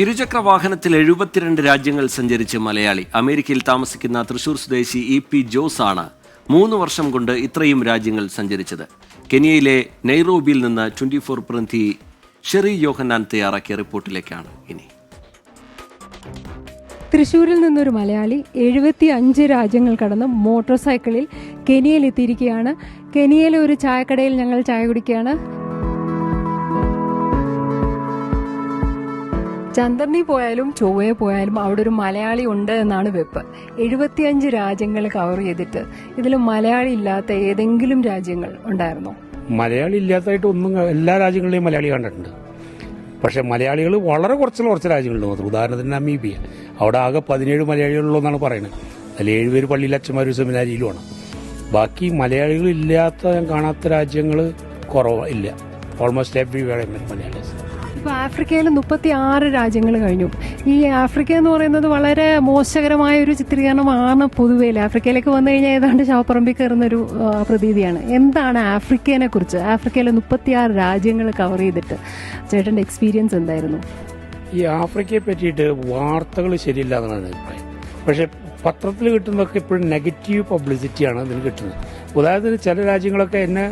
ഇരുചക്ര വാഹനത്തിൽ 72 രാജ്യങ്ങൾ സഞ്ചരിച്ച് മലയാളി. അമേരിക്കയിൽ താമസിക്കുന്ന തൃശൂർ സ്വദേശി ഇ.പി. ജോസ് ആണ് 3 വർഷം കൊണ്ട് ഇത്രയും രാജ്യങ്ങൾ സഞ്ചരിച്ചത്. കെനിയയിലെ നൈറോബിയിൽ നിന്ന് 24 പ്രതിനിധി ഷെറി യോഹന്നാൻ തയ്യാറാക്കിയ റിപ്പോർട്ടിലേക്കാണ് ഇനി. തൃശ്ശൂരിൽ നിന്നൊരു മലയാളി 75 രാജ്യങ്ങൾ കടന്ന് മോട്ടോർ സൈക്കിളിൽ കെനിയയിൽ എത്തിയിരിക്കുകയാണ്. കെനിയയിലെ ഒരു ചായക്കടയിൽ ഞങ്ങൾ ചായ കുടിക്കുകയാണ്. ചന്ദ്രനിൽ പോയാലും ചൊവ്വയെ പോയാലും അവിടെ ഒരു മലയാളി ഉണ്ട് എന്നാണ് വെപ്പ്. 75 രാജ്യങ്ങൾ കവർ ചെയ്തിട്ട് ഇതിൽ മലയാളി ഇല്ലാത്ത ഏതെങ്കിലും രാജ്യങ്ങൾ ഉണ്ടായിരുന്നോ? മലയാളി ഇല്ലാത്തതായിട്ട് ഒന്നും എല്ലാ രാജ്യങ്ങളിലെയും മലയാളി കണ്ടിട്ടുണ്ട്. പക്ഷേ മലയാളികൾ വളരെ കുറച്ച് രാജ്യങ്ങളിൽ മാത്രം. ഉദാഹരണത്തിന് നമീബിയ, അവിടെ ആകെ 17 മലയാളികളുള്ളൂ എന്നാണ് പറയുന്നത്. അതിൽ 7 പേര് പള്ളിയിൽ അച്ഛന്മാരും സെമിനാരിയിലുമാണ്. ബാക്കി മലയാളികൾ ഇല്ലാത്ത ഞാൻ കാണാത്ത രാജ്യങ്ങൾ കുറവില്ല. Almost everywhere Malayalis. ഇപ്പോൾ ആഫ്രിക്കയിൽ 36 രാജ്യങ്ങൾ കഴിഞ്ഞു. ഈ ആഫ്രിക്ക എന്ന് പറയുന്നത് വളരെ മോശകരമായ ഒരു ചിത്രീകരണമാണ് പൊതുവേ. ആഫ്രിക്കയിലേക്ക് വന്നു കഴിഞ്ഞാൽ ഏതാണ്ട് ശവപ്പറമ്പിൽ കയറുന്നൊരു പ്രതീതിയാണ്. എന്താണ് ആഫ്രിക്കനെ കുറിച്ച്, ആഫ്രിക്കയിലെ 36 രാജ്യങ്ങൾ കവർ ചെയ്തിട്ട് ചേട്ടൻ്റെ എക്സ്പീരിയൻസ് എന്തായിരുന്നു? ഈ ആഫ്രിക്കയെ പറ്റിയിട്ട് വാർത്തകൾ ശരിയില്ല എന്നാണ് അഭിപ്രായം. പക്ഷേ പത്രത്തിൽ കിട്ടുന്നതൊക്കെ ഇപ്പോഴും നെഗറ്റീവ് പബ്ലിസിറ്റിയാണ് ഇതിന് കിട്ടുന്നത്. ഉദാഹരണത്തിന് ചില രാജ്യങ്ങളൊക്കെ എന്നെ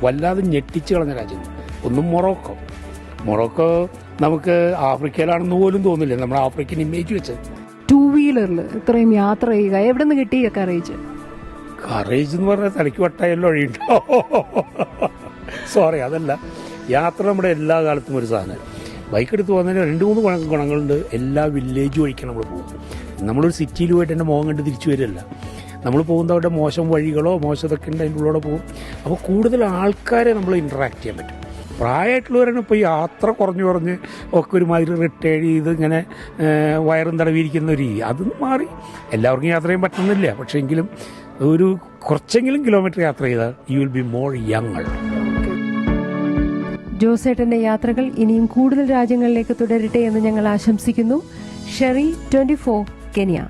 വല്ലാതെ ഞെട്ടിച്ച് കളഞ്ഞ രാജ്യങ്ങൾ. ഒന്നും മൊറോക്കോ നമുക്ക് ആഫ്രിക്കയിലാണെന്ന് പോലും തോന്നില്ല. നമ്മുടെ ആഫ്രിക്കൻ ഇമേജ് വെച്ചത്. 2 വീലറിൽ ഇത്രയും യാത്ര ചെയ്യുക എവിടെ നിന്ന് കിട്ടി കറേജ് എന്ന് പറഞ്ഞാൽ തലയ്ക്ക് വട്ടായല്ലോ വഴിയുണ്ടോ? സോറി, അതല്ല. യാത്ര നമ്മുടെ എല്ലാ കാലത്തും ഒരു സാധനം. ബൈക്ക് എടുത്ത് പോകുന്നതിന് 2-3 ഗുണങ്ങളുണ്ട്. എല്ലാ വില്ലേജ് വഴിക്കാണ് നമ്മൾ പോകുന്നത്. നമ്മളൊരു സിറ്റിയിൽ പോയിട്ട് എൻ്റെ മുഖം കണ്ട് തിരിച്ചു വരില്ല. നമ്മൾ പോകുന്നത് അവിടെ മോശം വഴികളോ മോശമൊക്കെ ഉണ്ട്, അതിൻ്റെ ഉള്ളിലൂടെ പോകും. അപ്പോൾ കൂടുതൽ ആൾക്കാരെ നമ്മൾ ഇൻട്രാക്ട് ചെയ്യാൻ പറ്റും. പ്രായമായിട്ടുള്ളവരാണ് ഇപ്പോൾ യാത്ര കുറഞ്ഞ് ഒക്കെ ഒരുമാതിരി റിട്ടയർഡ് ചെയ്ത് ഇങ്ങനെ വയറും തടവിയിരിക്കുന്ന ഒരു രീതി. അതൊന്നും മാറി. എല്ലാവർക്കും യാത്ര ചെയ്യാൻ പറ്റുന്നില്ല. പക്ഷേ എങ്കിലും ഒരു കുറച്ചെങ്കിലും കിലോമീറ്റർ യാത്ര ചെയ്താൽ you will be more young. ജോസേട്ടന്റെ യാത്രകൾ ഇനിയും കൂടുതൽ രാജ്യങ്ങളിലേക്ക് തുടരട്ടെ എന്ന് ഞങ്ങൾ ആശംസിക്കുന്നു. ഷെറി, 24 കെനിയ.